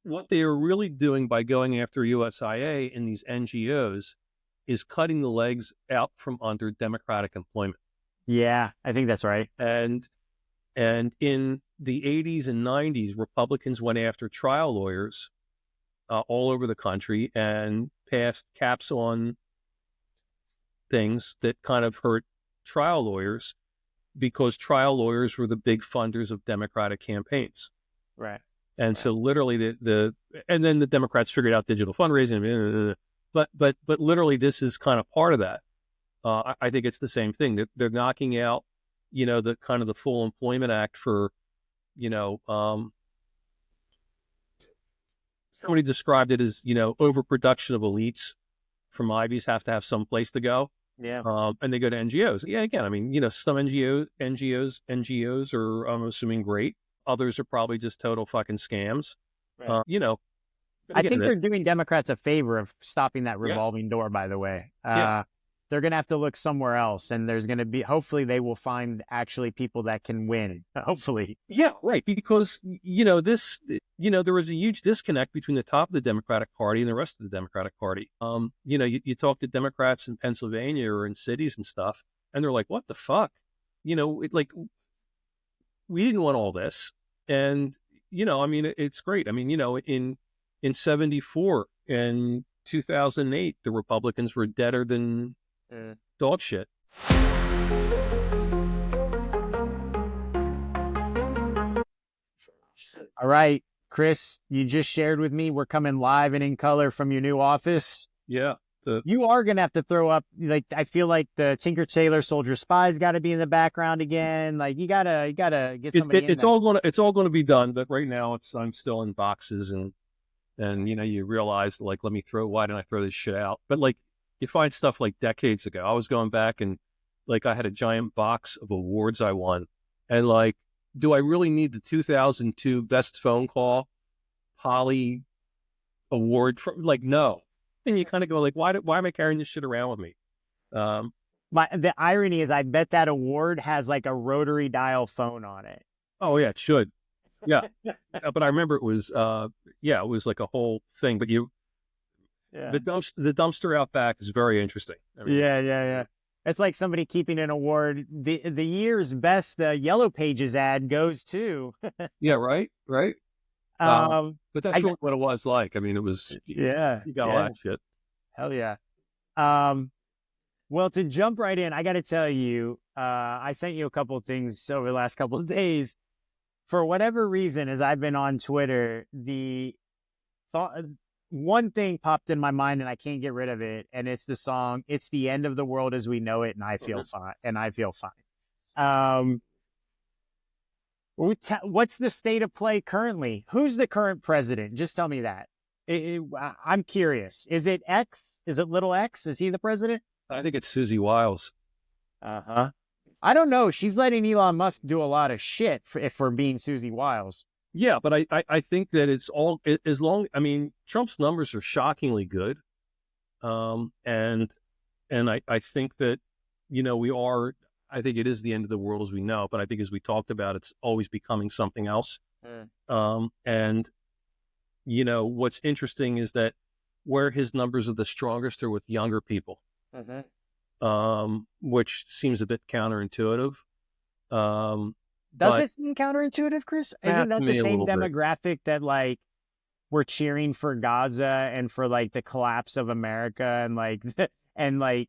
what they are really doing by going after USIA and these NGOs is cutting the legs out from under democratic employment. Yeah, I think that's right. And in the 80s and 90s, Republicans went after trial lawyers all over the country and passed caps on things that kind of hurt trial lawyers, because trial lawyers were the big funders of Democratic campaigns. Right. And so literally and then the Democrats figured out digital fundraising, but literally this is kind of part of that. I think it's the same thing. They're knocking out, the kind of the Full Employment Act for, somebody described it as, overproduction of elites from Ivies have to have some place to go. Yeah. And they go to NGOs. Yeah, again, I mean, some NGOs are, I'm assuming, great. Others are probably just total fucking scams. Right. I think they're doing Democrats a favor of stopping that revolving door, by the way. They're going to have to look somewhere else, and there's going to be, hopefully they will find actually people that can win. Hopefully. Yeah, right. Because, there was a huge disconnect between the top of the Democratic Party and the rest of the Democratic Party. You talk to Democrats in Pennsylvania or in cities and stuff, and they're like, what the fuck? We didn't want all this. And, it's great. I mean, in 74 and 2008, the Republicans were deader than dog shit. All right, Chris, you just shared with me, we're coming live and in color from your new office. Yeah. You are going to have to throw up, I feel like the Tinker Tailor Soldier Spy's got to be in the background again. Like you gotta get somebody it's all going to be done. But right now I'm still in boxes and you realize why didn't I throw this shit out? But you find stuff like decades ago. I was going back and I had a giant box of awards I won. And do I really need the 2002 Best Phone Call Polly Award? No. And you kind of go why am I carrying this shit around with me? The irony is I bet that award has a rotary dial phone on it. Oh yeah, it should. Yeah. But I remember it was, it was a whole thing, but the dumpster out back is very interesting. I mean, yeah. It's like somebody keeping an award. The year's best Yellow Pages ad goes to. Yeah, right. But that's what it was like. I mean, it was. Yeah, you got all that shit. Hell yeah. Well, to jump right in, I got to tell you, I sent you a couple of things over the last couple of days. For whatever reason, as I've been on Twitter, one thing popped in my mind and I can't get rid of it. And it's the song, "It's the End of the World as We Know It." And I feel fine. What's the state of play currently? Who's the current president? Just tell me that. I'm curious. Is it X? Is it little X? Is he the president? I think it's Susie Wiles. Uh-huh. I don't know. She's letting Elon Musk do a lot of shit for being Susie Wiles. Yeah, but I think that it's all Trump's numbers are shockingly good. And I think that, I think it is the end of the world as we know it, but I think as we talked about, it's always becoming something else. And, what's interesting is that where his numbers are the strongest are with younger people, which seems a bit counterintuitive. Does it seem counterintuitive, Chris? Isn't that the same demographic that we're cheering for Gaza and for the collapse of America and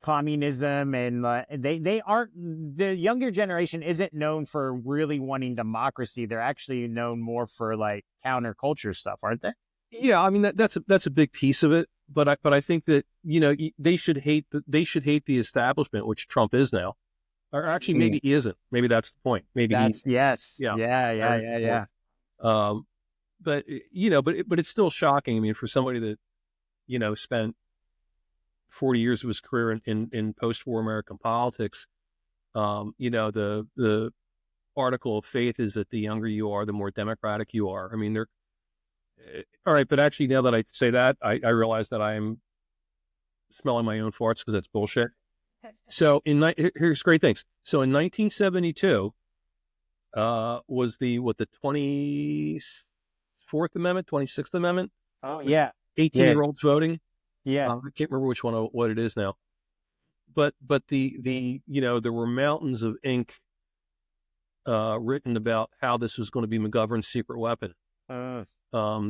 communism and they aren't, the younger generation isn't known for really wanting democracy. They're actually known more for counterculture stuff, aren't they? Yeah, I mean that's a big piece of it, but I think that they should hate the establishment, which Trump is now. Or actually, maybe he isn't. Maybe that's the point. Maybe yes. Yeah. But it's still shocking. I mean, for somebody that spent 40 years of his career in post-war American politics, the article of faith is that the younger you are, the more democratic you are. I mean, they're all right. But actually, now that I say that, I realize that I'm smelling my own farts because that's bullshit. So here's great things. So in 1972 was the 24th 24th Amendment, 26th Amendment. Oh, yeah. 18-year-olds voting. Yeah. I can't remember which one, what it is now. But there were mountains of ink written about how this was going to be McGovern's secret weapon. The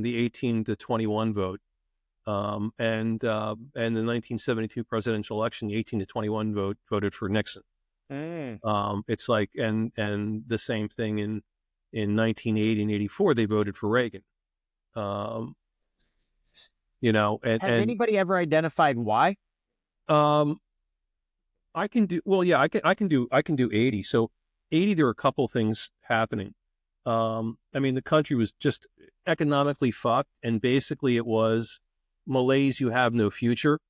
18 to 21 vote. And the 1972 presidential election, the 18 to 21 vote voted for Nixon. It's like, and the same thing in 1980 and 84, they voted for Reagan. Has anybody ever identified why? I can do 80. So 80, there were a couple things happening. The country was just economically fucked, and basically it was malaise, you have no future.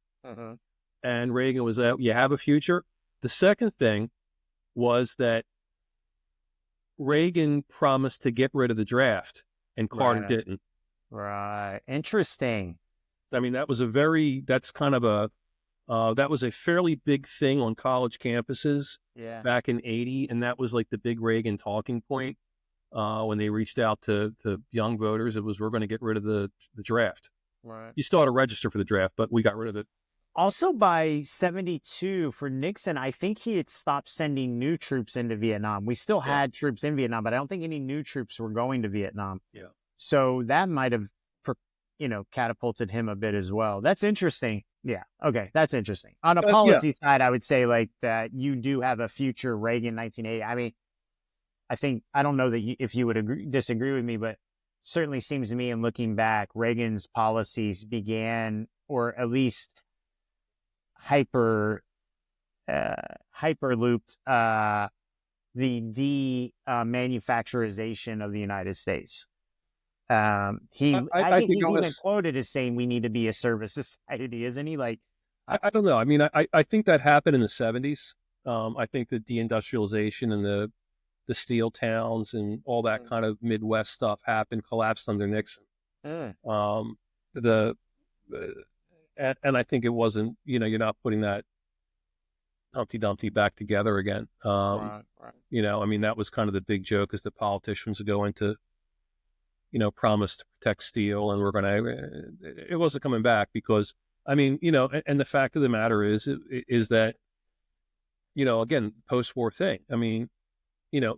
And Reagan was out, you have a future. The second thing was that Reagan promised to get rid of the draft, and Carter didn't. Right. Interesting. That was that was a fairly big thing on college campuses back in 80. And that was like the big Reagan talking point when they reached out to young voters. It was, we're going to get rid of the draft. Right. You still had to register for the draft, but we got rid of it. Also, by 72 for Nixon, I think he had stopped sending new troops into Vietnam. We still had troops in Vietnam, but I don't think any new troops were going to Vietnam. Yeah. So that might have, catapulted him a bit as well. That's interesting. Yeah. Okay. That's interesting. On a policy side, I would say like that you do have a future Reagan 1980. I don't know that if you would disagree with me, but certainly seems to me in looking back, Reagan's policies began, or at least hyperlooped the manufacturization of the United States. I think he's even quoted as saying we need to be a service society, isn't he? Like, I don't know. I think that happened in the 70s. I think the deindustrialization and the steel towns and all that kind of Midwest stuff collapsed under Nixon. And I think it wasn't, you're not putting that Humpty Dumpty back together again. Right. That was kind of the big joke, is the politicians would go into, promise to protect steel, and it wasn't coming back because, and the fact of the matter is that, again, post-war thing.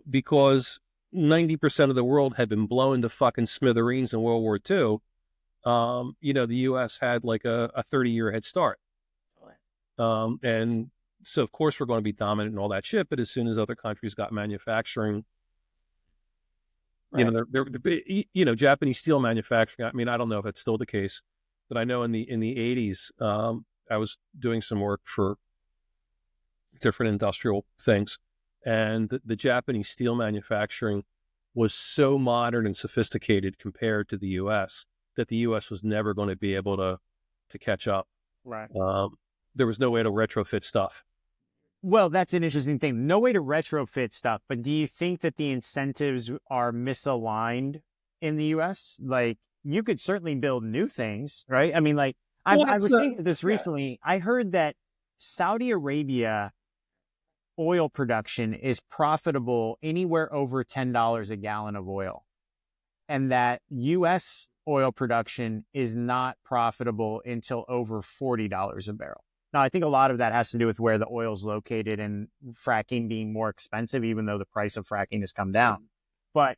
Because 90% of the world had been blown to fucking smithereens in World War II, the U.S. had like a 30-year head start. And so, of course, we're going to be dominant and all that shit, but as soon as other countries got manufacturing, Japanese steel manufacturing, I don't know if that's still the case, but I know in the 80s, I was doing some work for different industrial things, and the Japanese steel manufacturing was so modern and sophisticated compared to the U.S. that the U.S. was never going to be able to catch up. Right. There was no way to retrofit stuff. Well, that's an interesting thing. No way to retrofit stuff, but do you think that the incentives are misaligned in the U.S.? Like, you could certainly build new things, right? I was thinking this recently. I heard that Saudi Arabia oil production is profitable anywhere over $10 a gallon of oil, and that U.S. oil production is not profitable until over $40 a barrel. Now, I think a lot of that has to do with where the oil is located and fracking being more expensive, even though the price of fracking has come down. But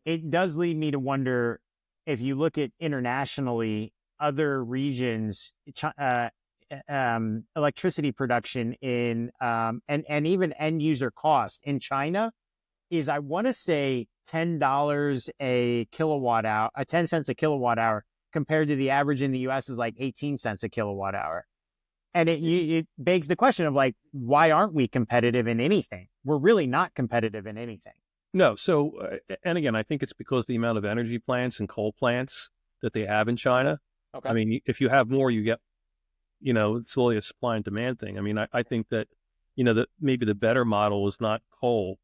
it does lead me to wonder, if you look at internationally, other regions, electricity production and even end user cost in China is, I want to say, $10 a kilowatt hour, 10 cents a kilowatt hour, compared to the average in the U.S. is like 18 cents a kilowatt hour. And it begs the question of, like, why aren't we competitive in anything? We're really not competitive in anything. No. So, and again, I think it's because the amount of energy plants and coal plants that they have in China. Okay. If you have more, you get, it's really a supply and demand thing. I think that, that maybe the better model is not coal,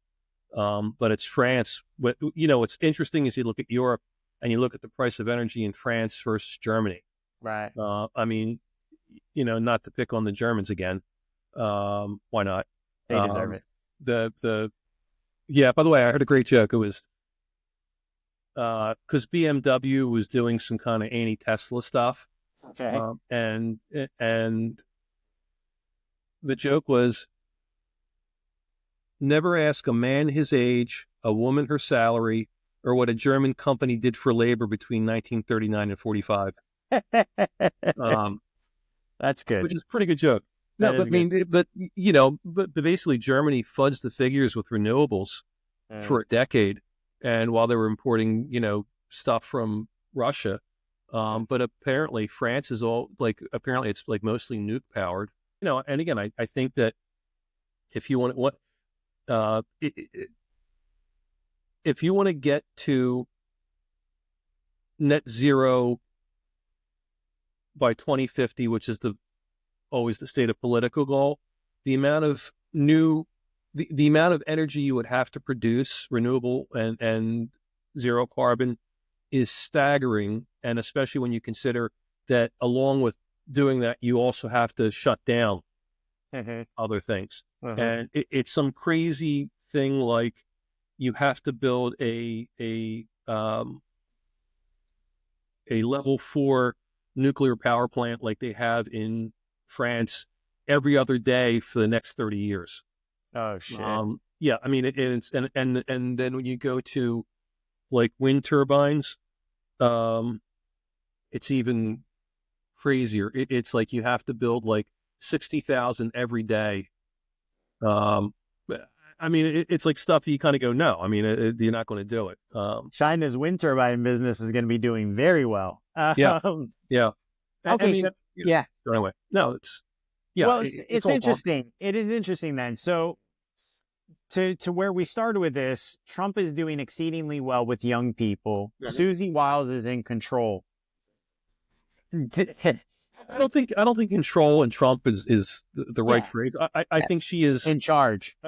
but it's France. What's interesting is you look at Europe and you look at the price of energy in France versus Germany. Right. Not to pick on the Germans again. Why not? They deserve it. By the way, I heard a great joke. It was, because BMW was doing some kind of anti-Tesla stuff. Okay. And the joke was, never ask a man his age, a woman her salary, or what a German company did for labor between 1939 and 45. That's good. Which is a pretty good joke. No, but I mean, but basically Germany fudged the figures with renewables for a decade, and while they were importing, stuff from Russia, but apparently France is apparently it's like mostly nuke powered, and again, I think that if you want if you want to get to net zero by 2050, which is always the stated political goal, the amount of the amount of energy you would have to produce, renewable and zero carbon, is staggering. And especially when you consider that along with doing that, you also have to shut down other things. And it's some crazy thing like you have to build a level 4 nuclear power plant like they have in France every other day for the next 30 years. Oh shit. Yeah, I mean, it's and then when you go to like wind turbines, it's even crazier. It's like you have to build like 60,000 every day. I mean, it's like stuff that you kind of go, no. I mean, you're not going to do it. China's wind turbine business is going to be doing very well. Yeah. Okay. Yeah. Anyway, no, it's Well, it's interesting. It is interesting then. So to where we started with this, Trump is doing exceedingly well with young people. Susie Wiles is in control. I don't think control and Trump is the right phrase. I think she is in charge.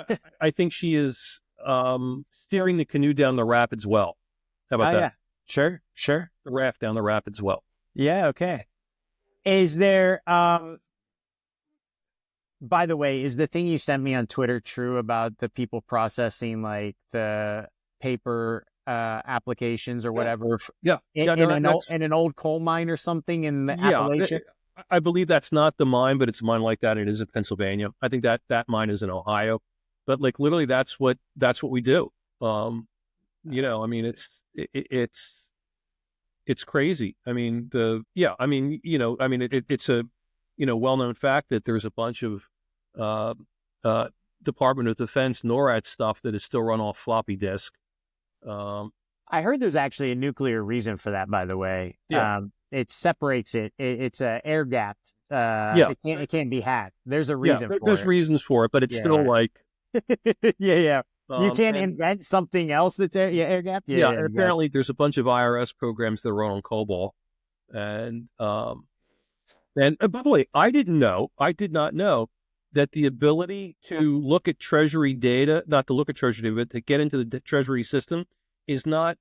I think she is steering the canoe down the rapids well. How about that? Yeah. Sure. The raft down the rapids well. Yeah, okay. Is there by the way, is the thing you sent me on Twitter true about the people processing like the paper applications or whatever? In an old coal mine or something in the Appalachian? I believe that's not the mine, but it's a mine like that. It is in Pennsylvania. I think that mine is in Ohio, but like literally that's what we do. I mean, it's crazy. I mean, it's a, well-known fact that there's a bunch of Department of Defense NORAD stuff that is still run off floppy disk. I heard there's actually a nuclear reason for that, by the way. Yeah. It separates it. It's a air gapped. It can't be hacked. There's a reason for it. There's reasons for it, but it's still like. You can't invent something else that's air gapped. Yeah, apparently there's a bunch of IRS programs that run on COBOL. And by the way, I did not know that the ability to look at Treasury data, not to look at Treasury data, but to get into the Treasury system is not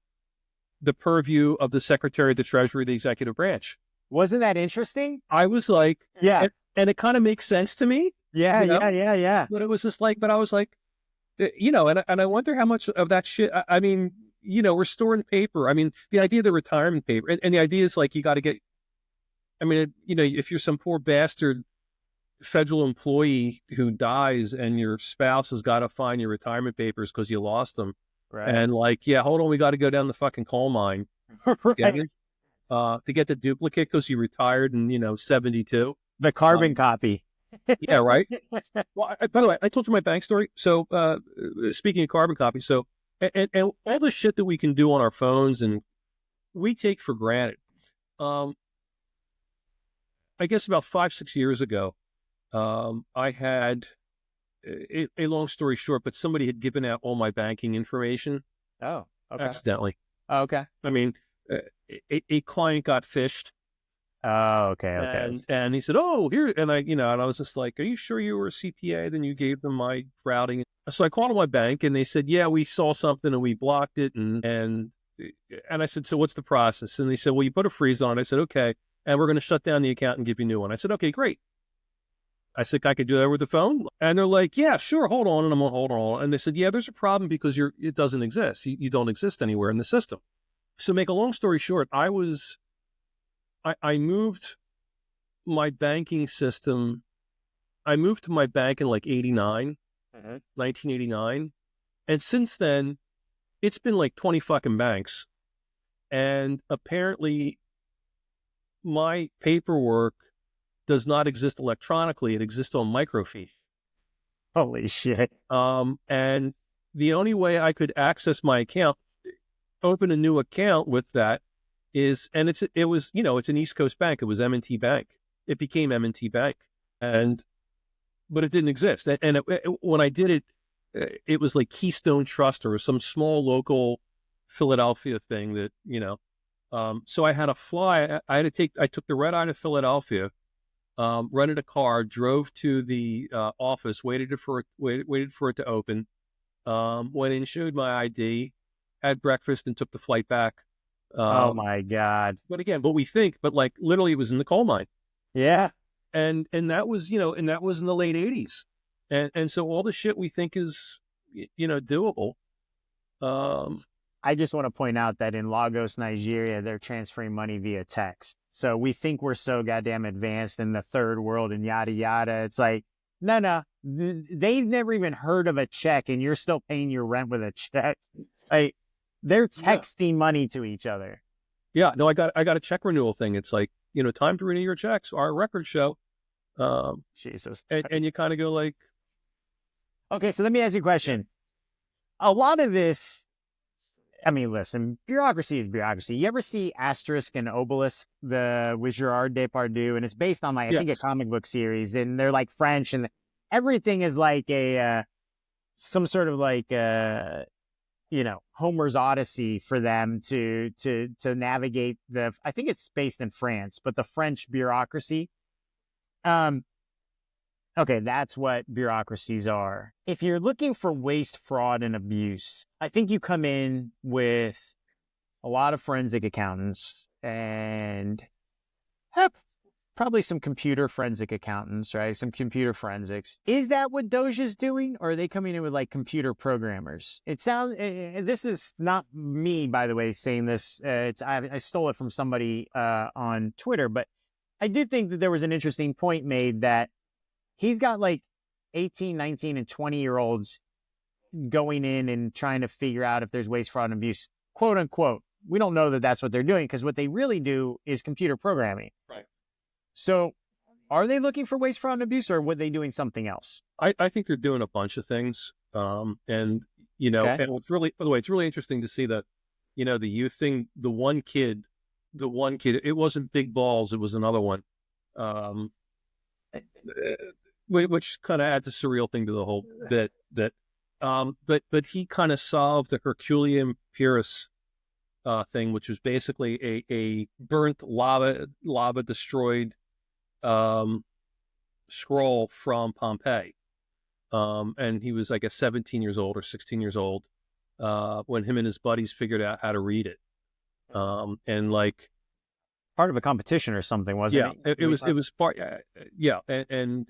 the purview of the Secretary of the Treasury, the executive branch. Wasn't that interesting? I was like, and it kind of makes sense to me. Yeah. But it was just like, but I was like, and I wonder how much of that shit, I mean, we're storing paper. I mean, the idea of the retirement paper, and the idea is like, you got to get, I mean, if you're some poor bastard federal employee who dies and your spouse has got to find your retirement papers because you lost them. Right. And like, hold on, we got to go down the fucking coal mine to get the duplicate because you retired in, 72. The carbon copy. Yeah, right. Well, by the way, I told you my bank story. So speaking of carbon copy, so and all the shit that we can do on our phones and we take for granted. I guess about 5-6 years ago, I had a long story short, but somebody had given out all my banking information. Oh, okay. Accidentally. Oh, okay. I mean, a client got phished. Oh, okay. And he said, "Oh, here," and I was just like, "Are you sure you were a CPA?" Then you gave them my routing. So I called my bank, and they said, "Yeah, we saw something and we blocked it." And I said, "So what's the process?" And they said, "Well, you put a freeze on it." I said, "Okay, and we're going to shut down the account and give you a new one." I said, "Okay, great." I said, "I could do that over the phone?" And they're like, "Yeah, sure. Hold on." And I'm like, "Hold on." And they said, "Yeah, there's a problem because it doesn't exist. You don't exist anywhere in the system." So make a long story short, I moved my banking system. I moved to my bank in like 89, 1989. And since then, it's been like 20 fucking banks. And apparently my paperwork does not exist electronically. It exists on microfiche. Holy shit. And the only way I could access my account, open a new account with that is, and it was, it's an East Coast bank. It was M&T Bank. It became M&T Bank. But it didn't exist. And when I did it, it was like Keystone Trust or some small local Philadelphia thing that, so I had to fly. I took the red eye to Philadelphia, rented a car, drove to the office, waited for it to open, went in, showed my ID, had breakfast, and took the flight back. Oh my God. But we think, like literally it was in the coal mine. Yeah. And that was, and that was in the late 80s. And so all the shit we think is, doable. I just want to point out that in Lagos, Nigeria, they're transferring money via text. So we think we're so goddamn advanced in the third world and yada, yada. It's like, no. They've never even heard of a check and you're still paying your rent with a check. Like, they're texting money to each other. Yeah, no, I got a check renewal thing. It's like, time to renew your checks. Our records show. Jesus. And you kind of go like, okay, so let me ask you a question. A lot of this, I mean, listen, bureaucracy is bureaucracy. You ever see Asterisk and Obelisk, with Gerard Depardieu? And it's based on I think a comic book series, and they're like French, and everything is like some sort of like Homer's Odyssey for them to navigate I think it's based in France, but the French bureaucracy. Okay, that's what bureaucracies are. If you're looking for waste, fraud, and abuse, I think you come in with a lot of forensic accountants and probably some computer forensic accountants, right? Some computer forensics. Is that what DOGE is doing? Or are they coming in with like computer programmers? It sounds, this is not me, by the way, saying this. I stole it from somebody on Twitter, but I did think that there was an interesting point made that he's got like 18, 19, and 20-year-olds going in and trying to figure out if there's waste, fraud, and abuse, quote unquote. We don't know that that's what they're doing because what they really do is computer programming. Right. So are they looking for waste, fraud, and abuse, or are they doing something else? I think they're doing a bunch of things. And and it's really, by the way, it's really interesting to see that, the youth thing, the one kid, it wasn't Big Balls. It was another one. Which kind of adds a surreal thing to the whole bit but he kind of solved the Herculean Pyrrhus thing, which was basically a burnt lava destroyed scroll from Pompeii. And he was, I guess, 17 years old or 16 years old when him and his buddies figured out how to read it. And like, part of a competition or something, wasn't it? It was part, and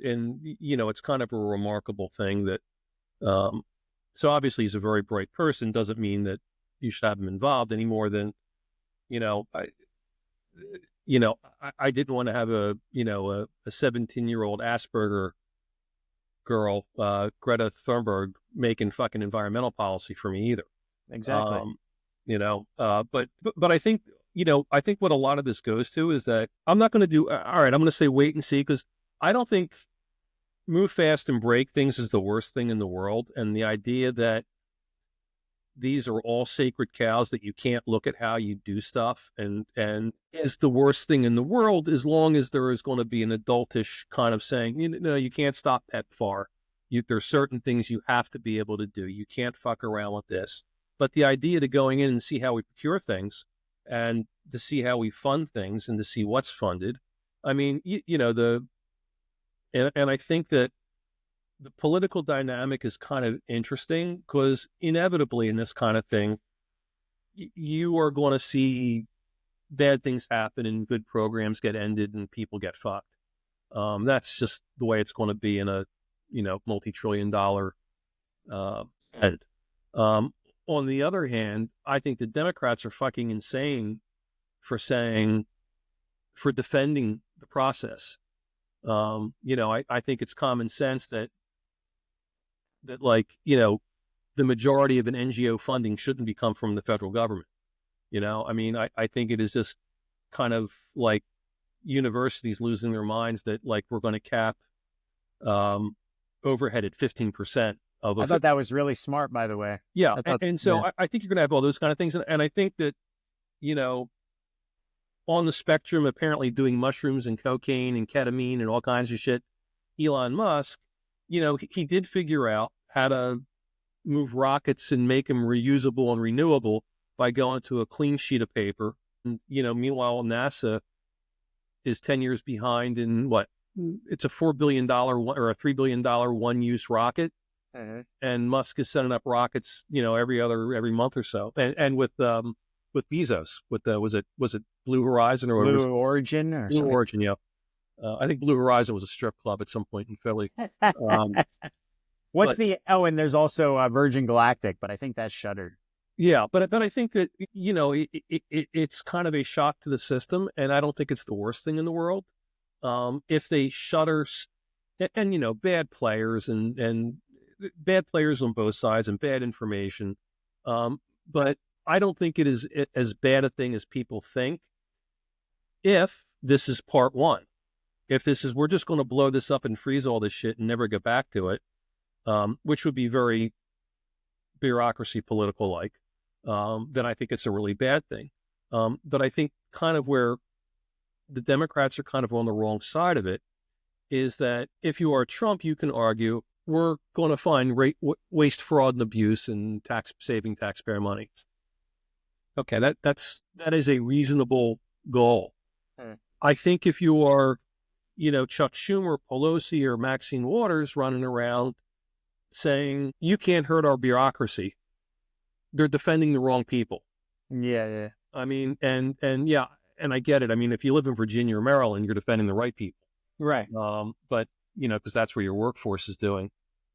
it's kind of a remarkable thing that, so obviously he's a very bright person. Doesn't mean that you should have him involved any more than, I didn't want to have a 17-year-old Asperger girl, Greta Thunberg, making fucking environmental policy for me either. Exactly. But I think, I think what a lot of this goes to is that I'm not going to do, all right, I'm going to say wait and see, because I don't think move fast and break things is the worst thing in the world. And the idea that these are all sacred cows, that you can't look at how you do stuff and is the worst thing in the world, as long as there is going to be an adultish kind of saying, you can't stop PEPFAR. There's certain things you have to be able to do. You can't fuck around with this. But the idea to going in and see how we procure things and to see how we fund things and to see what's funded. I mean, and I think that the political dynamic is kind of interesting because inevitably in this kind of thing, you are going to see bad things happen and good programs get ended and people get fucked. That's just the way it's going to be in a, multi-trillion-dollar head. on the other hand, I think the Democrats are fucking insane for defending the process. I think it's common sense that like, the majority of an NGO funding shouldn't come from the federal government. I think it is just kind of like universities losing their minds that like we're going to cap overhead at 15% of. I thought that was really smart, by the way. Yeah, I think you're going to have all those kind of things, and I think that on the spectrum, apparently doing mushrooms and cocaine and ketamine and all kinds of shit, Elon Musk, he did figure out how to move rockets and make them reusable and renewable by going to a clean sheet of paper. And, meanwhile, NASA is 10 years behind in what? It's a $4 billion or a $3 billion one-use rocket. Mm-hmm. And Musk is setting up rockets, every month or so. And with Bezos, with was it Blue Horizon or Blue Origin or Blue something? Origin? Yeah, I think Blue Horizon was a strip club at some point in Philly. And there's also Virgin Galactic, but I think that's shuttered. Yeah, but I think that it's kind of a shock to the system, and I don't think it's the worst thing in the world. If they shutter, and bad players and bad players on both sides and bad information, but I don't think it is as bad a thing as people think. If this is part one, we're just going to blow this up and freeze all this shit and never get back to it, which would be very bureaucracy political like, then I think it's a really bad thing. But I think kind of where the Democrats are kind of on the wrong side of it is that if you are Trump, you can argue we're going to find waste, fraud, and abuse and saving taxpayer money. Okay, that is a reasonable goal. I think if you are, Chuck Schumer, Pelosi, or Maxine Waters running around saying you can't hurt our bureaucracy, they're defending the wrong people. Yeah. I mean, and I get it. I mean, if you live in Virginia or Maryland, you're defending the right people, right? But because that's where your workforce is doing.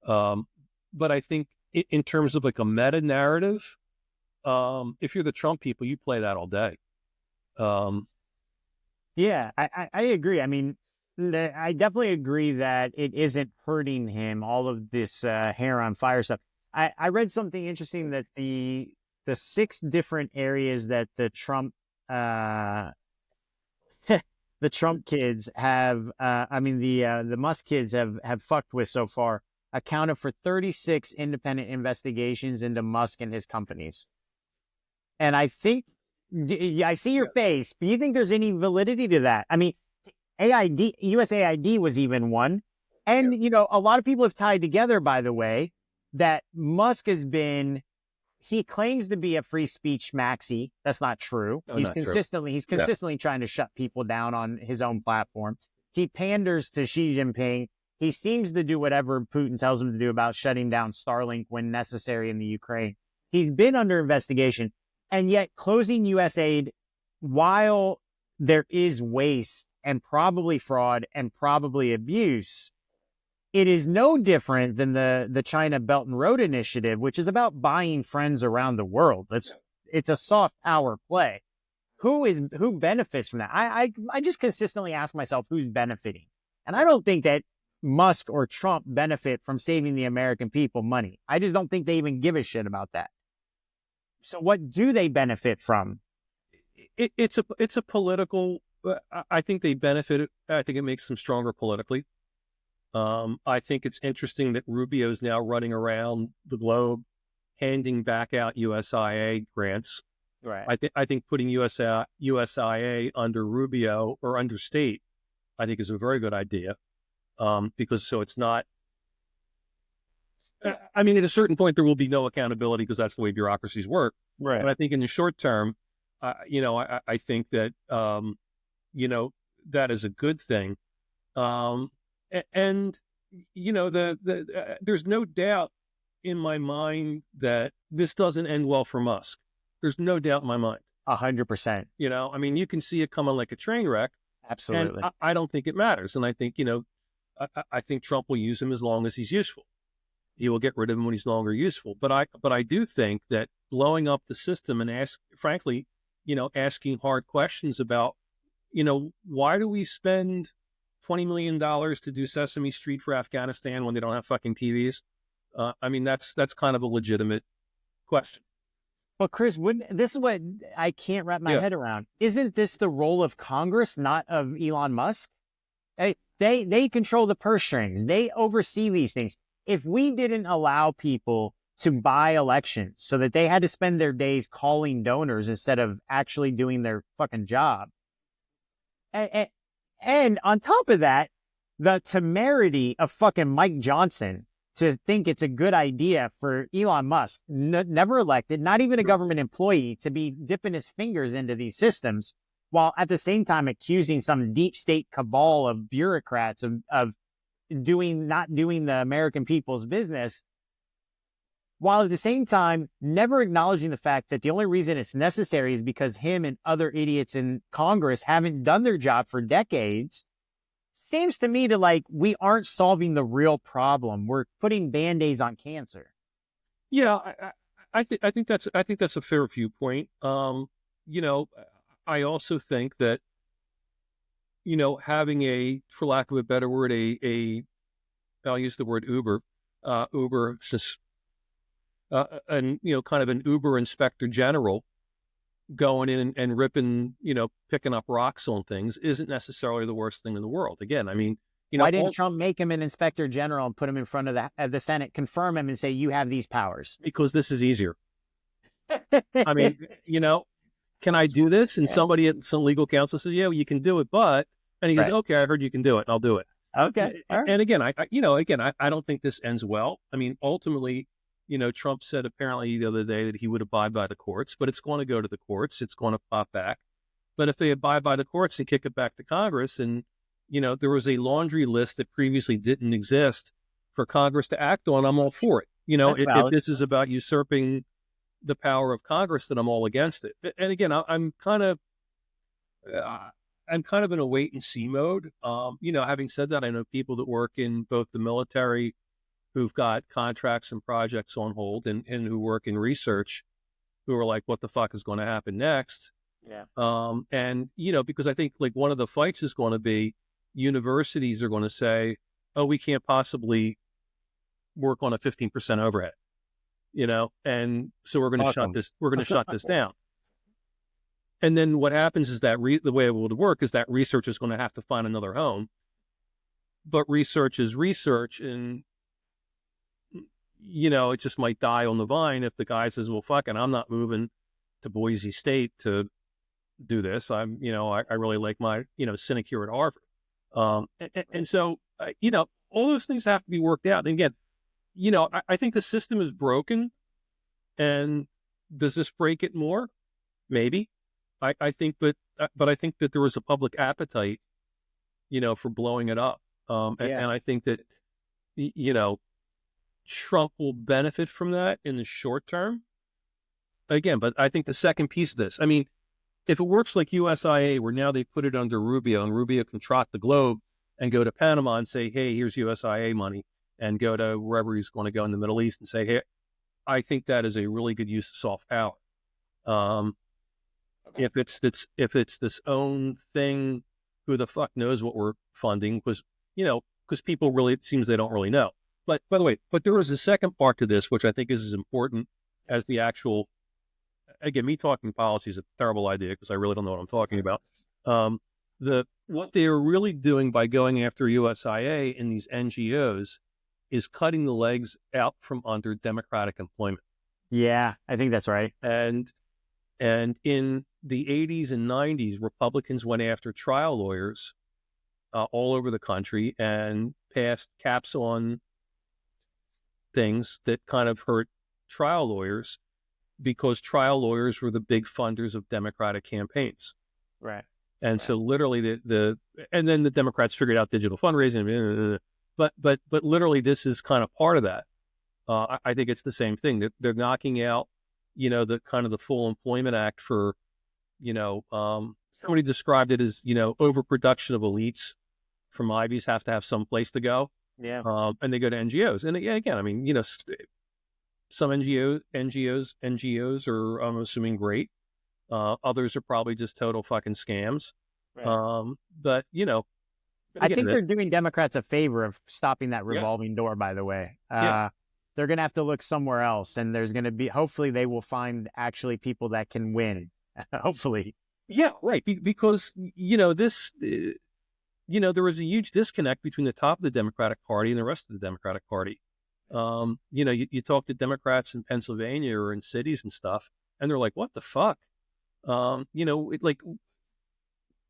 But I think in terms of like a meta narrative, if you're the Trump people, you play that all day. Yeah, I agree. I mean, I definitely agree that it isn't hurting him, all of this hair on fire stuff. I read something interesting that the 6 different areas that the Trump the Trump kids have, the Musk kids have fucked with so far, accounted for 36 independent investigations into Musk and his companies. And I think, I see your face, but you think there's any validity to that? I mean, USAID was even one. And, a lot of people have tied together, by the way, that Musk he claims to be a free speech maxi. That's not true. He's consistently trying to shut people down on his own platform. He panders to Xi Jinping. He seems to do whatever Putin tells him to do about shutting down Starlink when necessary in the Ukraine. He's been under investigation, and yet closing USAID while there is waste and probably fraud and probably abuse, it is no different than the China Belt and Road Initiative, which is about buying friends around the world. It's a soft power play. Who benefits from that? I just consistently ask myself who's benefiting. And I don't think that Musk or Trump benefit from saving the American people money. I just don't think they even give a shit about that. So what do they benefit from? It's a political. I think they benefit. I think it makes them stronger politically. I think it's interesting that Rubio is now running around the globe, handing back out USIA grants. Right. I think putting USIA under Rubio or under state, I think is a very good idea. Because so it's not. I mean, at a certain point, there will be no accountability because that's the way bureaucracies work. Right. But I think in the short term, I think that that is a good thing. And there's no doubt in my mind that this doesn't end well for Musk. There's no doubt in my mind. 100%. I mean, you can see it coming like a train wreck. Absolutely. And I don't think it matters. And I think, I think Trump will use him as long as he's useful. he will get rid of him when he's no longer useful. But I do think that blowing up the system and frankly, asking hard questions about, why do we spend $20 million to do Sesame Street for Afghanistan when they don't have fucking TVs? I mean, that's kind of a legitimate question. Well, Chris, this is what I can't wrap my head around. Isn't this the role of Congress, not of Elon Musk? They control the purse strings. They oversee these things. If we didn't allow people to buy elections so that they had to spend their days calling donors instead of actually doing their fucking job. And on top of that, the temerity of fucking Mike Johnson to think it's a good idea for Elon Musk, never elected, not even a government employee, to be dipping his fingers into these systems, while at the same time accusing some deep state cabal of bureaucrats of not doing the American people's business, while at the same time never acknowledging the fact that the only reason it's necessary is because him and other idiots in Congress haven't done their job for decades. Seems to me that we aren't solving the real problem. We're putting band-aids on cancer. Yeah, I think that's a fair viewpoint. I also think that, having for lack of a better word, I'll use the word Uber, and kind of an Uber inspector general going in and ripping, picking up rocks on things isn't necessarily the worst thing in the world. Again, I mean, why didn't Trump make him an inspector general and put him in front of the Senate, confirm him and say, you have these powers? Because this is easier. I mean, can I do this? And somebody at some legal counsel says, yeah, well, you can do it, but, and he goes, okay, I heard you can do it. I'll do it. Okay. Right. And again, I don't think this ends well. I mean, ultimately, Trump said apparently the other day that he would abide by the courts, but it's going to go to the courts. It's going to pop back. But if they abide by the courts and kick it back to Congress, and, there was a laundry list that previously didn't exist for Congress to act on, I'm all for it. If this is about usurping the power of Congress, then I'm all against it. And again, I'm kind of in a wait and see mode. Having said that, I know people that work in both the military who've got contracts and projects on hold and who work in research who are like, what the fuck is going to happen next? Yeah. And, because I think one of the fights is going to be universities are going to say, oh, we can't possibly work on a 15% overhead, and so we're going to shut this down. And then what happens is that the way it would work is that research is going to have to find another home, but research is research, and it just might die on the vine if the guy says, well, fuck it, I'm not moving to Boise State to do this. I really like my, sinecure at Harvard. And so, all those things have to be worked out. And again, I think the system is broken, and does this break it more? Maybe. I think, but I think that there was a public appetite, for blowing it up. And I think that, Trump will benefit from that in the short term. Again, but I think the second piece of this, I mean, if it works like USIA, where now they put it under Rubio, and Rubio can trot the globe and go to Panama and say, hey, here's USIA money, and go to wherever he's going to go in the Middle East and say, hey, I think that is a really good use of soft power. Okay. If it's this own thing, who the fuck knows what we're funding? Because people really, it seems they don't really know. But by the way, there is a second part to this, which I think is as important as the actual. Again, me talking policy is a terrible idea because I really don't know what I'm talking about. What they are really doing by going after USIA and these NGOs is cutting the legs out from under Democratic employment. Yeah, I think that's right. And in the 80s and 90s, Republicans went after trial lawyers all over the country and passed caps on things that kind of hurt trial lawyers, because trial lawyers were the big funders of Democratic campaigns. Right. And so literally and then the Democrats figured out digital fundraising, but literally this is kind of part of that. I think it's the same thing. They're knocking out, the kind of the Full Employment Act for, somebody described it as, overproduction of elites from Ivies have to have some place to go. Yeah. And they go to NGOs. And again, I mean, some NGOs are, I'm assuming, great. Others are probably just total fucking scams. Right. But I think they're doing Democrats a favor of stopping that yeah, revolving door, by the way. yeah, They're going to have to look somewhere else, and there's going to be, hopefully they will find actually people that can win. Hopefully. yeah, right. Because, there was a huge disconnect between the top of the Democratic Party and the rest of the Democratic Party. You talk to Democrats in Pennsylvania or in cities and stuff, and they're like, what the fuck? Like,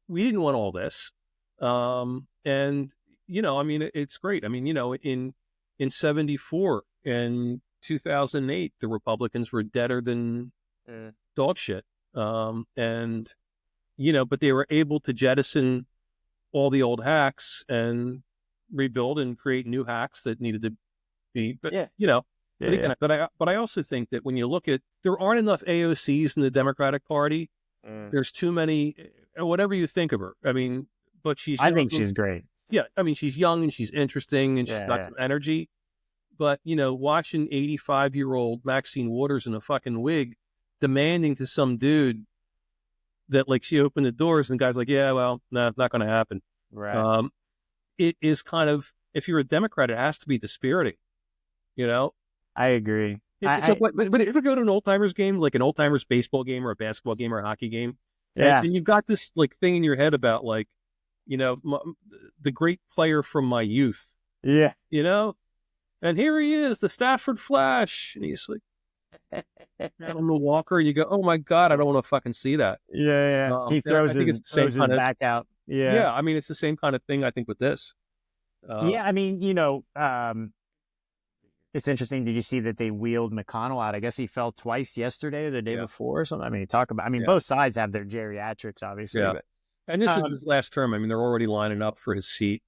we didn't want all this. And, I mean, it's great. I mean, in 74 and 2008, the Republicans were deader than dog shit. And, but they were able to jettison all the old hacks and rebuild and create new hacks that needed to be, but, but again, but I also think that when you look at, there aren't enough AOCs in the Democratic Party. There's too many, whatever you think of her. I mean, but I think she's great. Yeah. I mean, she's young and she's interesting and she's got some energy, but watching 85-year-old Maxine Waters in a fucking wig, demanding to some dude that like she opened the doors and the guy's like, yeah, well, no, not going to happen. Right. It is kind of, if you're a Democrat, it has to be dispiriting, I agree. But if you ever go to an old timers game, like an old timers baseball game or a basketball game or a hockey game, and you've got this like thing in your head about like, the great player from my youth, and here he is, the Stafford Flash, and he's like, on the walker, and you go, oh my God, I don't want to fucking see that. He throws his back out. Yeah. I mean, it's the same kind of thing, I think, with this. I mean, it's interesting. Did you see that they wheeled McConnell out? I guess he fell twice yesterday or the day before or something. I mean, both sides have their geriatrics, obviously. Yeah. But, and this is his last term. I mean, they're already lining up for his seat.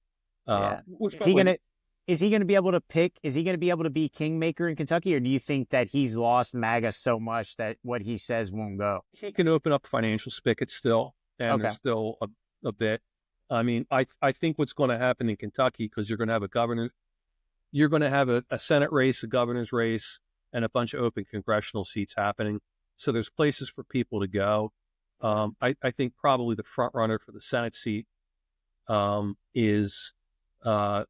Is he gonna be able to pick? Is he gonna be able to be kingmaker in Kentucky, or do you think that he's lost MAGA so much that what he says won't go? He can open up financial spigots still, and there's still a bit. I mean, I think what's going to happen in Kentucky, because you're going to have a governor, you're going to have a Senate race, a governor's race, and a bunch of open congressional seats happening. So there's places for people to go. I think probably the front runner for the Senate seat is a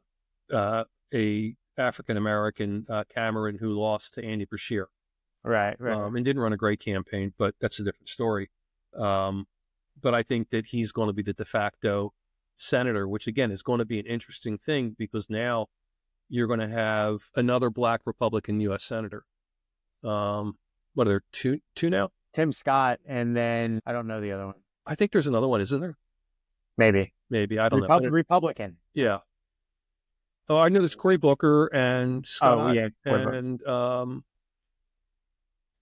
African American Cameron who lost to Andy Beshear. Right. And didn't run a great campaign, but that's a different story. But I think that he's going to be the de facto senator, which again is going to be an interesting thing because now you're going to have another black Republican U.S. senator. What are there, two now? Tim Scott, and then I don't know the other one. I think there's another one, isn't there? Maybe. I don't know. Republican. Yeah. Oh, I know there's Cory Booker and Scott. And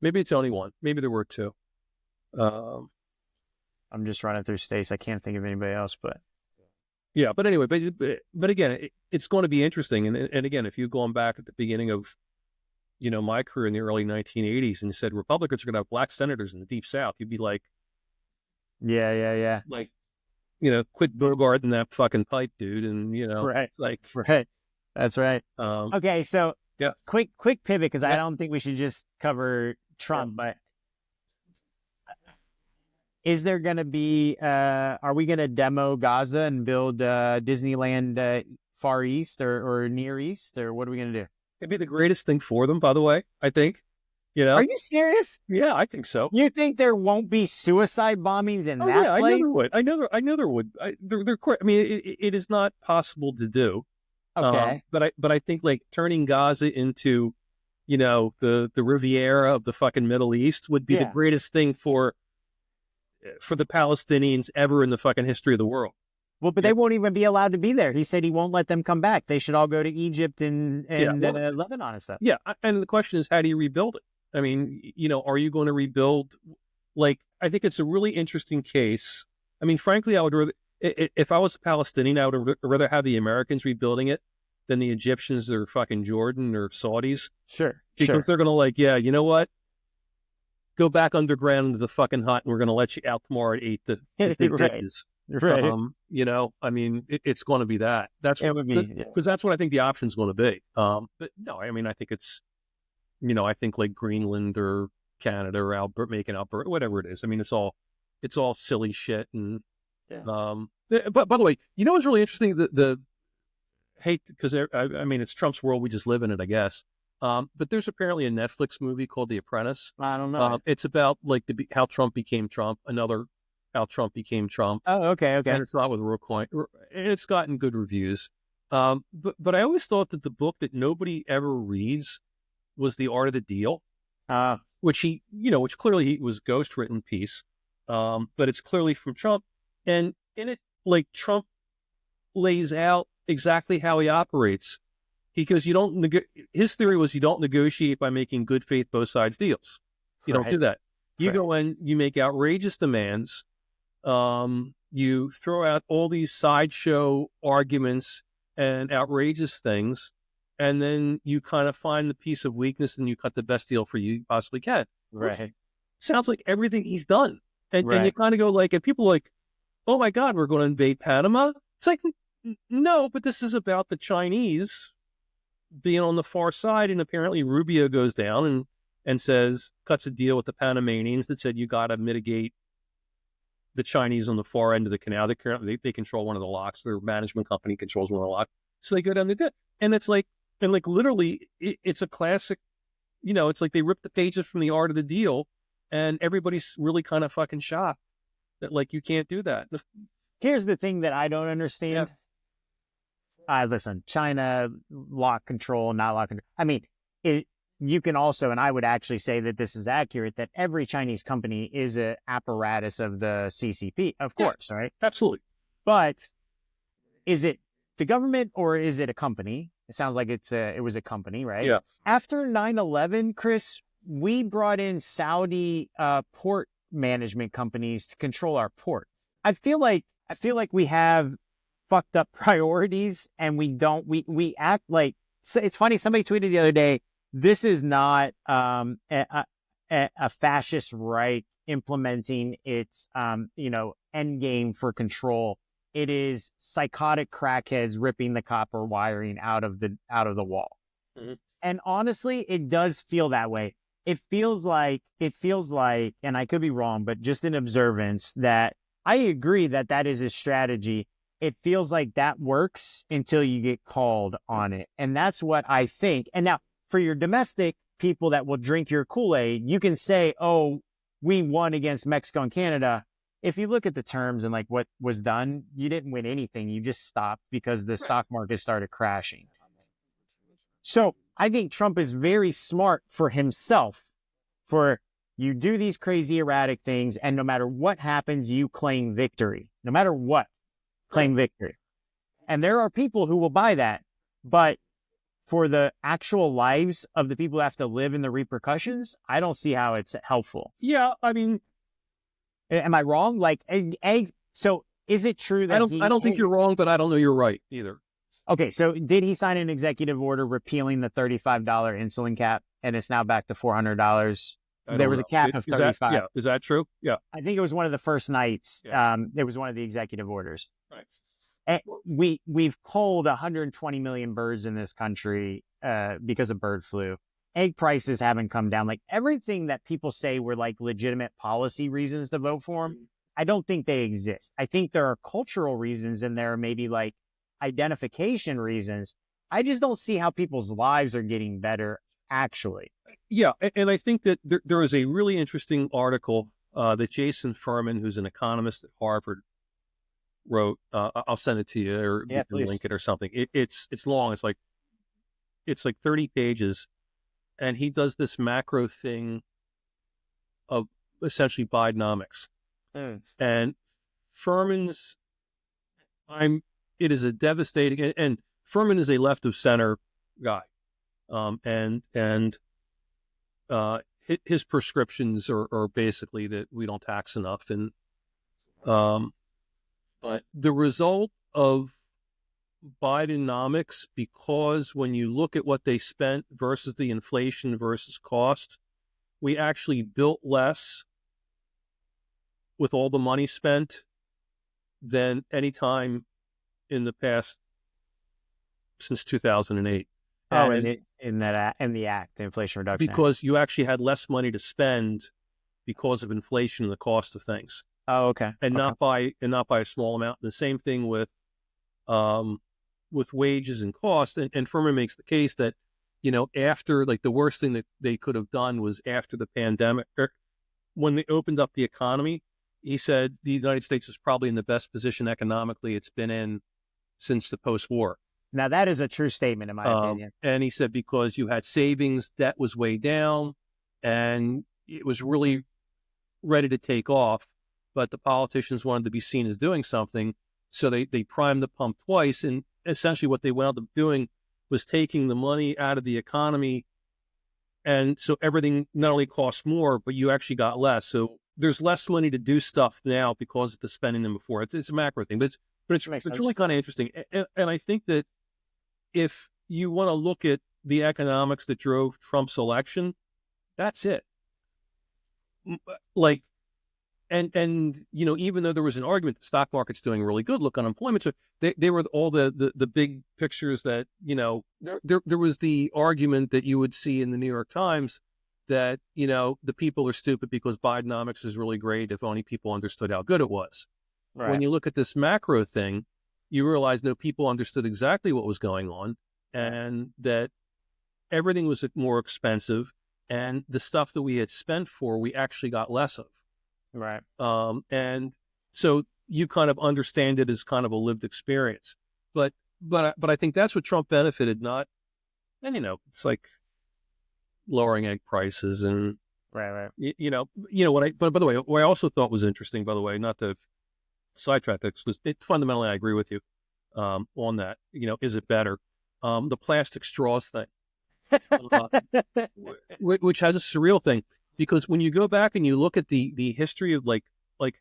maybe it's only one. Maybe there were two. I'm just running through states. I can't think of anybody else, but yeah. But anyway, but again, it's going to be interesting. And again, if you're going back at the beginning of my career in the early 1980s and said Republicans are going to have black senators in the Deep South, you'd be like, yeah, like, quit Bogarting that fucking pipe, dude, and right, like, right, that's right. Okay, so yeah, quick pivot because I don't think we should just cover Trump, but is there going to be? Are we going to demo Gaza and build Disneyland Far East or Near East, or what are we going to do? It'd be the greatest thing for them, by the way. I think. Are you serious? Yeah, I think so. You think there won't be suicide bombings in that place? I know there would. They're I mean, it is not possible to do. Okay. But I think like turning Gaza into, the Riviera of the fucking Middle East would be the greatest thing for the Palestinians ever in the fucking history of the world. Well, but they won't even be allowed to be there. He said he won't let them come back. They should all go to Egypt and Lebanon and stuff. Yeah, and the question is, how do you rebuild it? I mean, are you going to rebuild? Like, I think it's a really interesting case. I mean, frankly, I would rather, if I was a Palestinian, I would rather have the Americans rebuilding it than the Egyptians or fucking Jordan or Saudis. Sure. Because they're going to like, yeah, you know what? Go back underground into the fucking hut and we're going to let you out tomorrow at 8 to right. Right. You know, I mean, it's going to be that. That's it would be, because that's what I think the option's going to be. But no, I mean, I think it's, you know, I think like Greenland or Canada or Alberta, making Alberta, whatever it is. I mean, it's all silly shit. And but by the way, you know what's really interesting? The hate, because I mean, it's Trump's world. We just live in it, I guess. But there's apparently a Netflix movie called The Apprentice. I don't know. It's about like how Trump became Trump. Another how Trump became Trump. Oh, okay. And it's not with real coin, and it's gotten good reviews. But I always thought that the book that nobody ever reads was The Art of the Deal, which which clearly he was ghostwritten piece, but it's clearly from Trump, and in it, like Trump lays out exactly how he operates. Because his theory was you don't negotiate by making good faith both sides deals. You don't do that. You go in, you make outrageous demands. You throw out all these sideshow arguments and outrageous things, and then you kind of find the piece of weakness and you cut the best deal for you possibly can. Right. Sounds like everything he's done. And you kind of go like, and people are like, oh my God, we're going to invade Panama. It's like, no, but this is about the Chinese being on the far side, and apparently Rubio goes down and cuts a deal with the Panamanians that said you got to mitigate the Chinese on the far end of the canal. They control one of the locks. Their management company controls one of the locks. So they go down the and it's like, and like literally it's a classic, it's like they ripped the pages from The Art of the Deal, and everybody's really kind of fucking shocked that like you can't do that. Here's the thing that I don't understand. Listen, China, lock control, not lock control. I mean, you can also, and I would actually say that this is accurate, that every Chinese company is an apparatus of the CCP, of course, right? Absolutely. But is it the government or is it a company? It sounds like it was a company, right? Yeah. After 9/11, Chris, we brought in Saudi port management companies to control our port. I feel like we have fucked up priorities, and we act like, so it's funny. Somebody tweeted the other day, this is not a fascist right implementing its end game for control. It is psychotic crackheads ripping the copper wiring out of the wall. Mm-hmm. And honestly, it does feel that way. It feels like, and I could be wrong, but just an observance that I agree that is a strategy. It feels like that works until you get called on it. And that's what I think. And now for your domestic people that will drink your Kool-Aid, you can say, oh, we won against Mexico and Canada. If you look at the terms and like what was done, you didn't win anything. You just stopped because the stock market started crashing. So I think Trump is very smart for himself. For you do these crazy erratic things, and no matter what happens, you claim victory. No matter what. Claim victory. And there are people who will buy that. But for the actual lives of the people who have to live in the repercussions, I don't see how it's helpful. Yeah, I mean, am I wrong? Like eggs. So is it true that I don't think you're wrong, but I don't know you're right either. Okay, so did he sign an executive order repealing the $35 insulin cap, and it's now back to $400? There was a cap of 35. Yeah, is that true? Yeah, I think it was one of the first nights. Yeah. It was one of the executive orders. Right. And we've culled 120 million birds in this country because of bird flu. Egg prices haven't come down. Like everything that people say were like legitimate policy reasons to vote for him, I don't think they exist. I think there are cultural reasons, and there are maybe like identification reasons. I just don't see how people's lives are getting better, actually. Yeah, and I think that there is a really interesting article that Jason Furman, who's an economist at Harvard, wrote. I'll send it to you, or you can link it or something. It's long. It's like 30 pages, and he does this macro thing of essentially Bidenomics. And Furman's, it is a devastating, and Furman is a left of center guy, and his prescriptions are basically that we don't tax enough, and but the result of Bidenomics, because when you look at what they spent versus the inflation versus cost, we actually built less with all the money spent than any time in the past since 2008. Oh, in the act, the Inflation Reduction Act. Because you actually had less money to spend because of inflation and the cost of things. Oh, okay. And not by a small amount. The same thing with wages and cost. And Furman makes the case that, after, like, the worst thing that they could have done was after the pandemic, when they opened up the economy, he said the United States was probably in the best position economically it's been in since the post-war. Now, that is a true statement, in my opinion. And he said because you had savings, debt was way down, and it was really ready to take off, but the politicians wanted to be seen as doing something, so they primed the pump twice, and essentially what they wound up doing was taking the money out of the economy, and so everything not only costs more, but you actually got less. So there's less money to do stuff now because of the spending than before. It's a macro thing, but it's really kind of interesting. And I think that if you want to look at the economics that drove Trump's election, that's it. Like, and even though there was an argument the stock market's doing really good, look, unemployment. So they were all the big pictures that, there was the argument that you would see in the New York Times that, the people are stupid because Bidenomics is really great if only people understood how good it was. Right. When you look at this macro thing, you realize no, people understood exactly what was going on, and that everything was more expensive, and the stuff that we had spent for, we actually got less of. Right. And so you kind of understand it as kind of a lived experience. But I think that's what Trump benefited, not, and it's like lowering egg prices and right. But by the way, what I also thought was interesting, by the way, not to sidetrack this, because fundamentally I agree with you on that. Is it better? The plastic straws thing, which has a surreal thing, because when you go back and you look at the history of like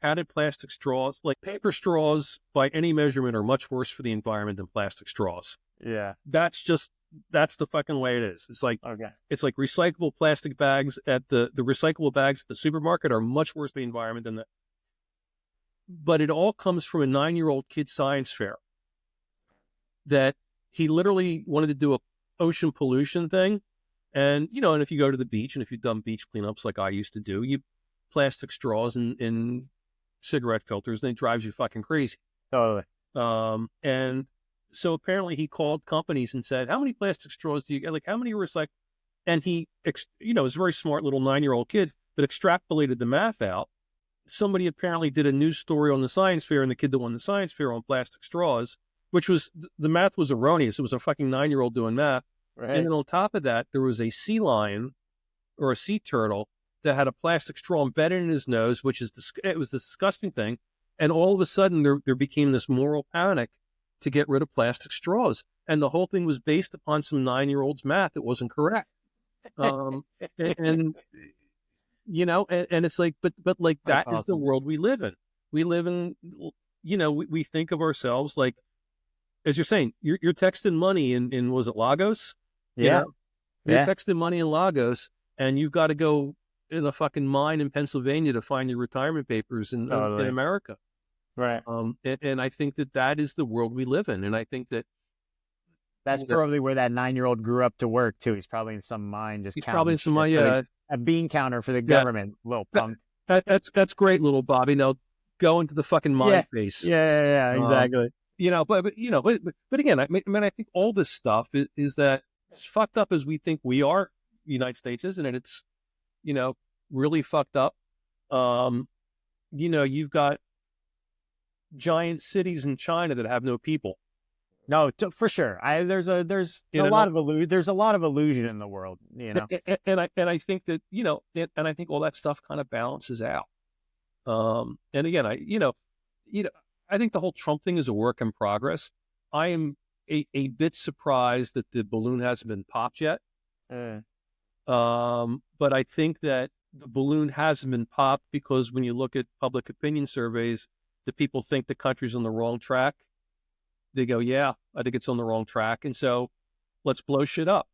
how did plastic straws, like paper straws by any measurement, are much worse for the environment than plastic straws. Yeah, that's the fucking way it is. It's like, okay, it's like recyclable plastic bags at the recyclable bags at the supermarket are much worse for the environment than that. But it all comes from a 9-year-old kid science fair that he literally wanted to do a ocean pollution thing. And, and if you go to the beach and if you've done beach cleanups like I used to do, you plastic straws in cigarette filters, and it drives you fucking crazy. Totally. And so apparently he called companies and said, how many plastic straws do you get? Like, how many recycle? And he, was a very smart little 9-year-old kid, but extrapolated the math out. Somebody apparently did a news story on the science fair, and the kid that won the science fair on plastic straws, which was, the math was erroneous. It was a fucking 9-year-old doing math. Right. And then on top of that, there was a sea lion or a sea turtle that had a plastic straw embedded in his nose, which is, it was a disgusting thing. And all of a sudden there became this moral panic to get rid of plastic straws. And the whole thing was based upon some 9-year-old's math that wasn't correct. And it's like, but like, that is the world we live in. We live in, we think of ourselves like, as you're saying, you're texting money in was it Lagos? Yeah. You're texting money in Lagos, and you've got to go in a fucking mine in Pennsylvania to find your retirement papers in America. Right. And I think that is the world we live in. And I think that's probably where that 9-year-old grew up to work too. He's probably in some mine, he's probably in some mine, yeah. A bean counter for the government, little punk. That's great, little Bobby. Now go into the fucking mine face. Yeah, exactly. But again, I mean, I think all this stuff is that as fucked up as we think we are, the United States, isn't it? It's, really fucked up. You've got giant cities in China that have no people. No, for sure. There's a lot of illusion in the world, And I think that, and I think all that stuff kind of balances out. And again, I think the whole Trump thing is a work in progress. I am a bit surprised that the balloon hasn't been popped yet. But I think that the balloon hasn't been popped because when you look at public opinion surveys, the people think the country's on the wrong track. They go, yeah, I think it's on the wrong track. And so let's blow shit up.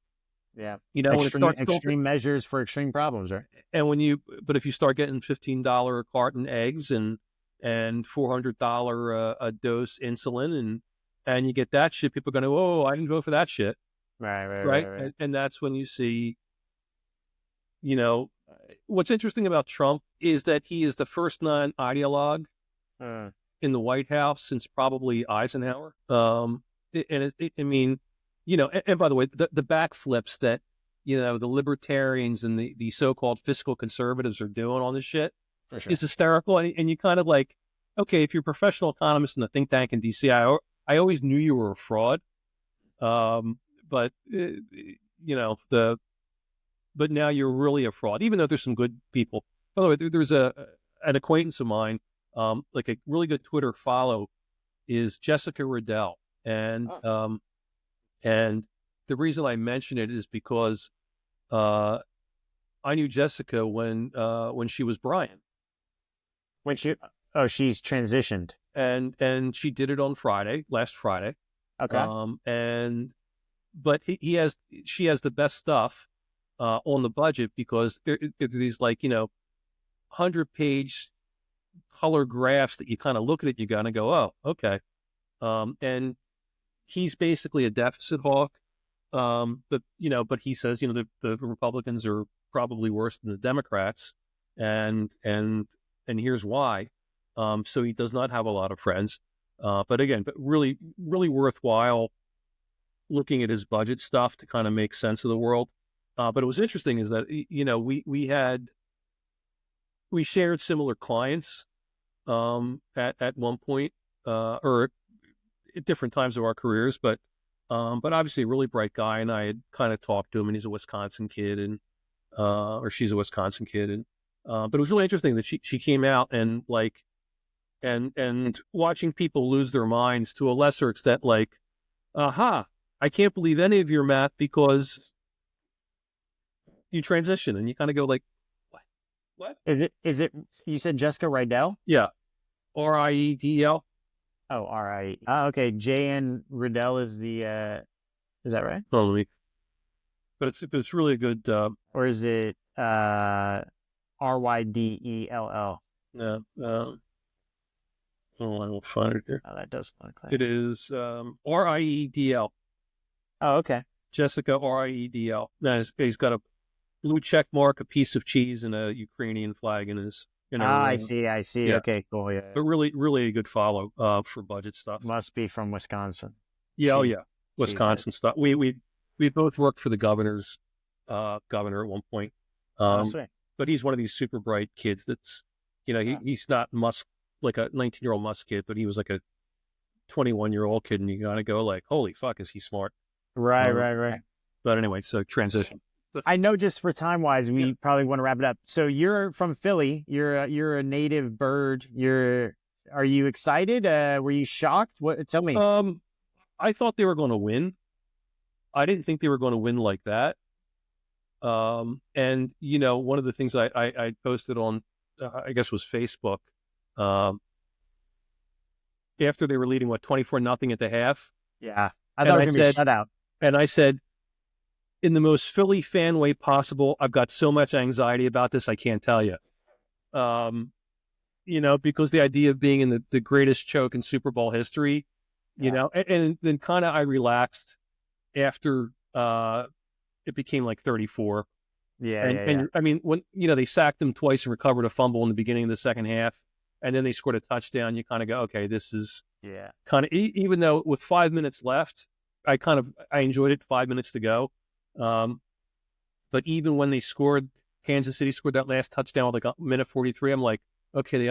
Yeah. Extreme measures for extreme problems, right? And but if you start getting $15 a carton eggs and and $400 a dose insulin, and you get that shit. People are going, oh, I didn't vote for that shit. Right. And that's when you see, what's interesting about Trump is that he is the first non-ideologue in the White House since probably Eisenhower. And by the way, the backflips that, the libertarians and the so-called fiscal conservatives are doing on this shit is hysterical. And you kind of like, okay, if you're a professional economist in a think tank in DC, I always knew you were a fraud. But now you're really a fraud, even though there's some good people. By the way, there's an acquaintance of mine, like a really good Twitter follow, is Jessica Riddell, and the reason I mention it is because I knew Jessica when she was Brian. She's transitioned, and she did it on last Friday. Okay. But she has the best stuff on the budget, because these 100-page color graphs that you kind of look at it, you gotta go, oh, okay. And he's basically a deficit hawk. But he says, the Republicans are probably worse than the Democrats, and here's why. So he does not have a lot of friends. But really, really worthwhile looking at his budget stuff to kind of make sense of the world. But it was interesting is that, we shared similar clients at one point, or at different times of our careers, but obviously a really bright guy, and I had kind of talked to him, and he's a Wisconsin kid, or she's a Wisconsin kid, and but it was really interesting that she came out and and watching people lose their minds to a lesser extent, like, I can't believe any of your math because you transition, and you kind of go like, what? Is it, you said Jessica Riddell? Yeah. Riedl. Oh, R-I-E. Okay. J.N. Riddell is is that right? Totally. But it's really a good, or is it, R-Y-D-E-L-L? No. I will find it here. Oh, that does look like it. Is, Riedl. Oh, okay. Jessica Riedl. Now he's got a blue check mark, a piece of cheese, and a Ukrainian flag in his. I see. Yeah. Okay, cool. Yeah. But really, really a good follow for budget stuff. Must be from Wisconsin. Yeah, Wisconsin stuff. We both worked for the governor's governor at one point. But he's one of these super bright kids that's, he's not like a 19-year-old Musk kid, but he was like a 21-year-old kid, and you gotta go like, holy fuck, is he smart? Right. But anyway, so transition. I know, just for time wise, we probably want to wrap it up. So you're from Philly. You're a native bird. Are you excited? Were you shocked? Tell me. I thought they were going to win. I didn't think they were going to win like that. And one of the things I posted on, I guess was Facebook, after they were leading 24-0 at the half. Yeah, I thought it was going to be a shutout. And I said, in the most Philly fan way possible, I've got so much anxiety about this, I can't tell you. Because the idea of being in the greatest choke in Super Bowl history, and then kind of I relaxed after it became like 34. Yeah. I mean, when, they sacked him twice and recovered a fumble in the beginning of the second half, and then they scored a touchdown, you kind of go, okay, this is kind of, even though with 5 minutes left, I enjoyed it, 5 minutes to go. But even when they scored, Kansas City scored that last touchdown with like a minute 43. I'm like, okay, they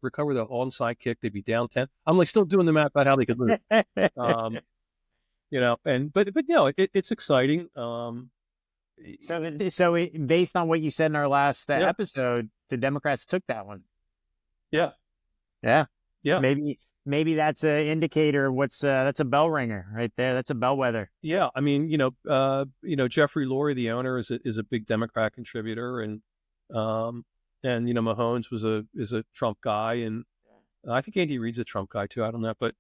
recover the onside kick. They'd be down 10. I'm like still doing the math about how they could lose. But no, it's exciting. So based on what you said in our last episode, the Democrats took that one. Yeah. Maybe that's an indicator of that's a bell ringer right there. That's a bellwether. Yeah. I mean, Jeffrey Lurie, the owner, is a big Democrat contributor, and Mahones is a Trump guy, and I think Andy Reid's a Trump guy too. I don't know, but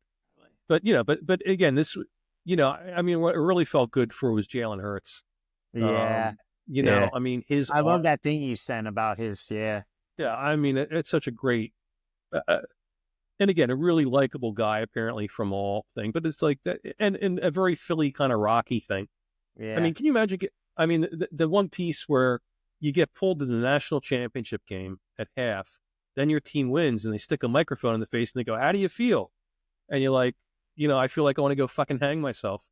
again, this, I mean, what it really felt good for was Jalen Hurts. Yeah. I mean, I love that thing you sent about his. Yeah. Yeah. I mean, it's such a great, and again, a really likable guy apparently from all thing, but it's like that, and a very Philly kind of Rocky thing. Yeah. I mean, can you imagine? I mean, the one piece where you get pulled to the national championship game at half, then your team wins, and they stick a microphone in the face, and they go, "How do you feel?" And you're like, I feel like I want to go fucking hang myself.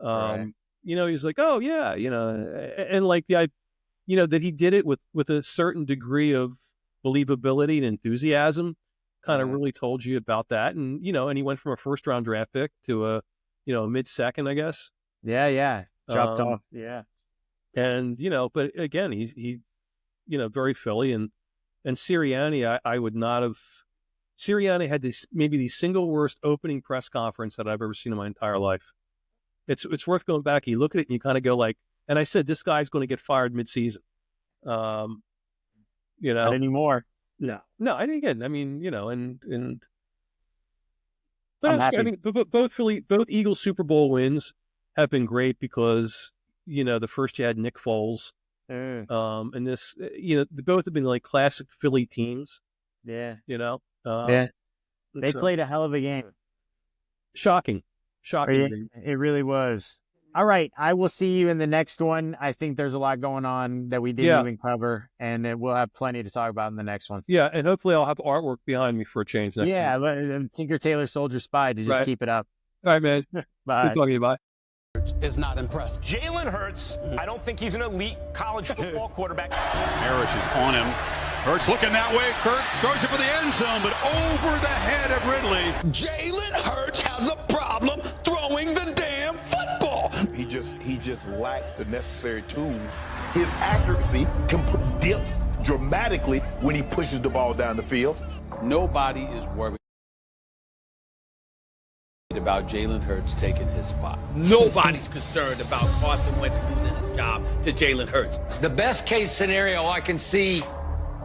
Right. He's like, "Oh yeah," and like that he did it with a certain degree of believability and enthusiasm. Kind of really told you about that, and and he went from a first round draft pick to a mid second, I guess. Yeah. Dropped off. Yeah. And but again, he very Philly, and Sirianni, I would not have. Sirianni had maybe the single worst opening press conference that I've ever seen in my entire life. It's worth going back. You look at it and you kind of go like, and I said, this guy's going to get fired mid-season. Not anymore. No. And again, I mean, and but I'm happy. I mean, both Eagles Super Bowl wins have been great because the first you had Nick Foles, and this both have been like classic Philly teams. Yeah. They played a hell of a game. Shocking. It really was. All right, I will see you in the next one. I think there's a lot going on that we didn't even cover, and we'll have plenty to talk about in the next one. Yeah, and hopefully I'll have artwork behind me for a change next time. Tinker Tailor Soldier Spy to just keep it up. All right, man. Bye. Good talking to you. Bye. Is not impressed. Jalen Hurts, I don't think he's an elite college football quarterback. Harris is on him. Hurts looking that way. Kirk throws it for the end zone, but over the head of Ridley. Jalen Hurts has a problem throwing the damn football. He just lacks the necessary tools. His accuracy dips dramatically when he pushes the ball down the field. Nobody is worried about Jalen Hurts taking his spot. Nobody's concerned about Carson Wentz losing his job to Jalen Hurts. The best case scenario I can see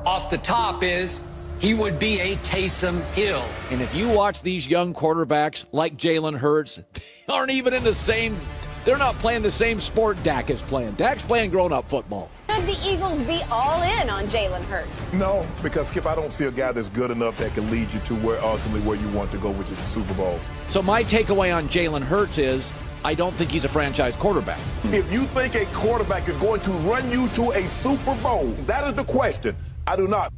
off the top is he would be a Taysom Hill. And if you watch these young quarterbacks like Jalen Hurts, they aren't even in the same, they're not playing the same sport Dak is playing. Dak's playing grown-up football. Should the Eagles be all in on Jalen Hurts? No, because, Skip, I don't see a guy that's good enough that can lead you to where you want to go, which is the Super Bowl. So my takeaway on Jalen Hurts is I don't think he's a franchise quarterback. If you think a quarterback is going to run you to a Super Bowl, that is the question. I do not.